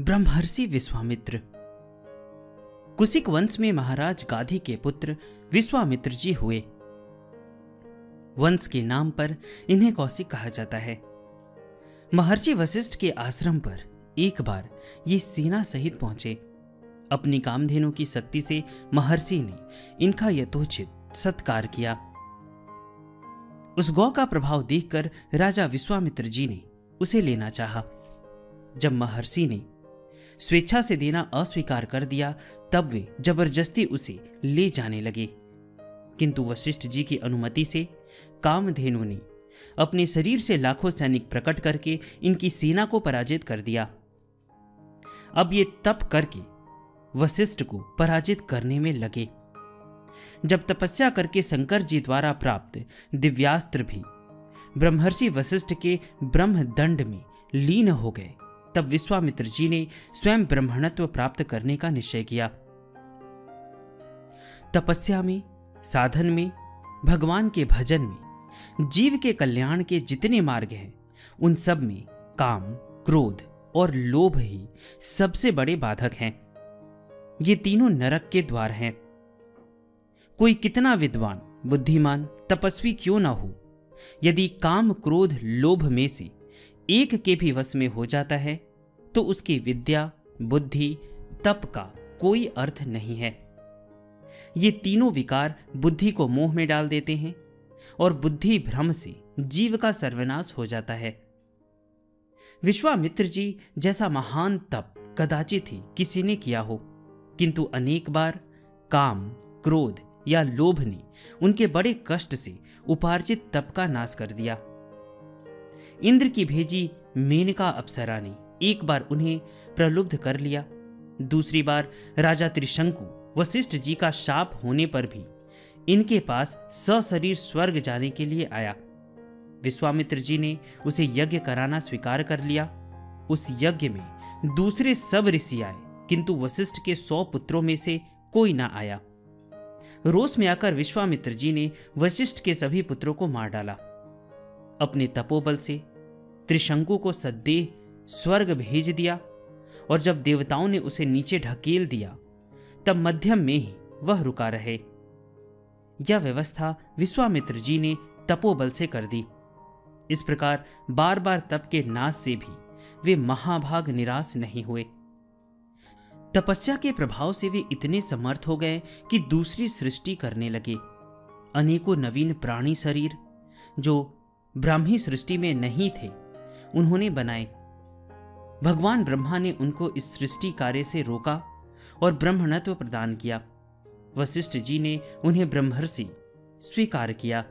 ब्रह्मर्षि विश्वामित्र। कुशिक वंश में महाराज गाधी के पुत्र विश्वामित्र जी हुए। वंश के नाम पर इन्हें कौशिक कहा जाता है। महर्षि वशिष्ठ के आश्रम पर एक बार ये सेना सहित पहुंचे। अपनी कामधेनु की शक्ति से महर्षि ने इनका यथोचित सत्कार किया। उस गौ का प्रभाव देखकर राजा विश्वामित्र जी ने उसे लेना चाहा। जब महर्षि ने स्वेच्छा से देना अस्वीकार कर दिया, तब वे जबरदस्ती उसे ले जाने लगे। किंतु वशिष्ठ जी की अनुमति से कामधेनु ने अपने शरीर से लाखों सैनिक प्रकट करके इनकी सेना को पराजित कर दिया। अब ये तप करके वशिष्ठ को पराजित करने में लगे। जब तपस्या करके शंकर जी द्वारा प्राप्त दिव्यास्त्र भी ब्रह्मर्षि वशिष्ठ के ब्रह्मदंड में लीन हो गए, तब विश्वामित्र जी ने स्वयं ब्रह्मणत्व प्राप्त करने का निश्चय किया। तपस्या में, साधन में, भगवान के भजन में, जीव के कल्याण के जितने मार्ग हैं, उन सब में काम, क्रोध और लोभ ही सबसे बड़े बाधक हैं। ये तीनों नरक के द्वार हैं। कोई कितना विद्वान, बुद्धिमान, तपस्वी क्यों ना हो, यदि काम, क्रोध, लोभ में से एक के भी वश में हो जाता है, तो उसकी विद्या, बुद्धि, तप का कोई अर्थ नहीं है। ये तीनों विकार बुद्धि को मोह में डाल देते हैं और बुद्धि भ्रम से जीव का सर्वनाश हो जाता है। विश्वामित्र जी जैसा महान तप कदाचित ही किसी ने किया हो, किंतु अनेक बार काम, क्रोध या लोभ ने उनके बड़े कष्ट से उपार्जित तप का नाश कर दिया। इंद्र की भेजी मेनका अप्सरा ने एक बार उन्हें प्रलुब्ध कर लिया। दूसरी बार राजा त्रिशंकु वशिष्ठ जी का शाप होने पर भी इनके पास सशरीर स्वर्ग जाने के लिए आया। विश्वामित्र जी ने उसे यज्ञ कराना स्वीकार कर लिया। उस यज्ञ में दूसरे सब ऋषि आए, किंतु वशिष्ठ के 100 पुत्रों में से कोई ना आया। रोष में आकर विश्वामित्र जी ने वशिष्ठ के सभी पुत्रों को मार डाला। अपने तपोबल से त्रिशंकु को सद्देह स्वर्ग भेज दिया, और जब देवताओं ने उसे नीचे ढकेल दिया, तब मध्यम में ही वह रुका रहे। यह व्यवस्था विश्वामित्र जी ने तपोबल से कर दी। इस प्रकार बार बार तप के नाश से भी वे महाभाग निराश नहीं हुए। तपस्या के प्रभाव से वे इतने समर्थ हो गए कि दूसरी सृष्टि करने लगे। अनेकों नवीन प्राणी शरीर जो ब्राह्मी सृष्टि में नहीं थे, उन्होंने बनाए। भगवान ब्रह्मा ने उनको इस सृष्टि कार्य से रोका और ब्रह्मणत्व प्रदान किया। वशिष्ठ जी ने उन्हें ब्रह्मर्षि स्वीकार किया।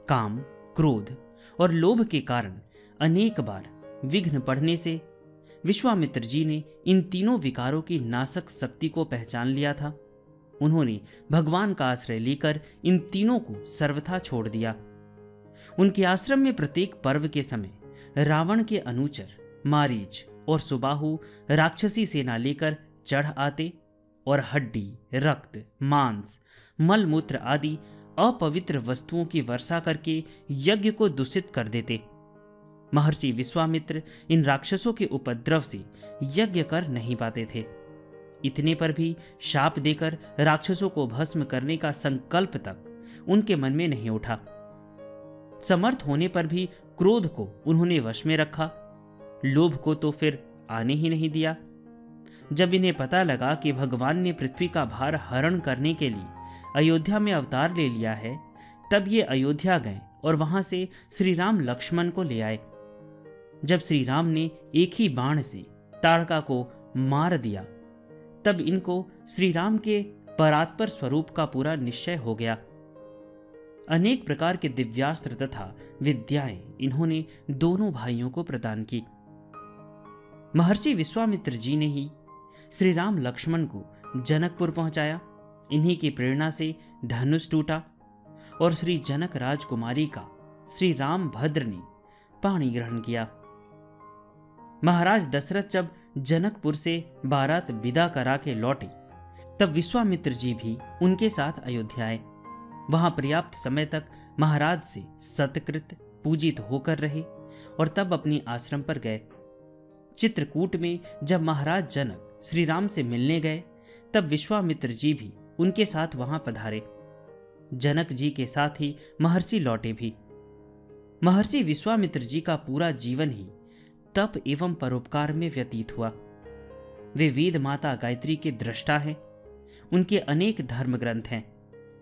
काम, क्रोध और लोभ के कारण अनेक बार विघ्न पड़ने से विश्वामित्र जी ने इन तीनों विकारों की नाशक शक्ति को पहचान लिया था। उन्होंने भगवान का आश्रय लेकर इन तीनों को सर्वथा छोड़ दिया। उनके आश्रम में प्रत्येक पर्व के समय रावण के अनुचर मारीच और सुबाहु राक्षसी सेना लेकर चढ़ आते और हड्डी, रक्त, मांस, मलमूत्र आदि अपवित्र वस्तुओं की वर्षा करके यज्ञ को दूषित कर देते। महर्षि विश्वामित्र इन राक्षसों के उपद्रव से यज्ञ कर नहीं पाते थे। इतने पर भी शाप देकर राक्षसों को भस्म करने का संकल्प तक उनके मन में नहीं उठा। समर्थ होने पर भी क्रोध को उन्होंने वश में रखा, लोभ को तो फिर आने ही नहीं दिया। जब इन्हें पता लगा कि भगवान ने पृथ्वी का भार हरण करने के लिए अयोध्या में अवतार ले लिया है, तब ये अयोध्या गए और वहां से श्री राम लक्ष्मण को ले आए। जब श्री राम ने एक ही बाण से ताड़का को मार दिया, तब इनको श्री राम के परात्पर स्वरूप का पूरा निश्चय हो गया। अनेक प्रकार के दिव्यास्त्र तथा विद्याएं इन्होंने दोनों भाइयों को प्रदान की। महर्षि विश्वामित्र जी ने ही श्री राम लक्ष्मण को जनकपुर पहुंचाया। इन्हीं की प्रेरणा से धनुष टूटा और श्री जनक राजकुमारी का श्री राम भद्र ने पाणी ग्रहण किया। महाराज दशरथ जब जनकपुर से बारात विदा करा के लौटे, तब विश्वामित्र जी भी उनके साथ अयोध्या आए। वहां पर्याप्त समय तक महाराज से सत्कृत पूजित होकर रहे और तब अपनी आश्रम पर गए। चित्रकूट में जब महाराज जनक श्री राम से मिलने गए, तब विश्वामित्र जी भी उनके साथ वहां पधारे। जनक जी के साथ ही महर्षि लौटे भी। महर्षि विश्वामित्र जी का पूरा जीवन ही तप एवं परोपकार में व्यतीत हुआ। वे वेद माता गायत्री के दृष्टा हैं। उनके अनेक धर्म ग्रंथ हैं।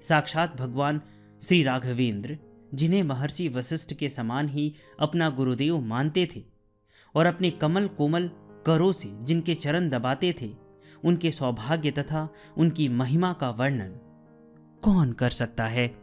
साक्षात भगवान श्री राघवेंद्र, जिन्हें महर्षि वशिष्ठ के समान ही अपना गुरुदेव मानते थे और अपने कमल कोमल करों से जिनके चरण दबाते थे, उनके सौभाग्य तथा उनकी महिमा का वर्णन कौन कर सकता है।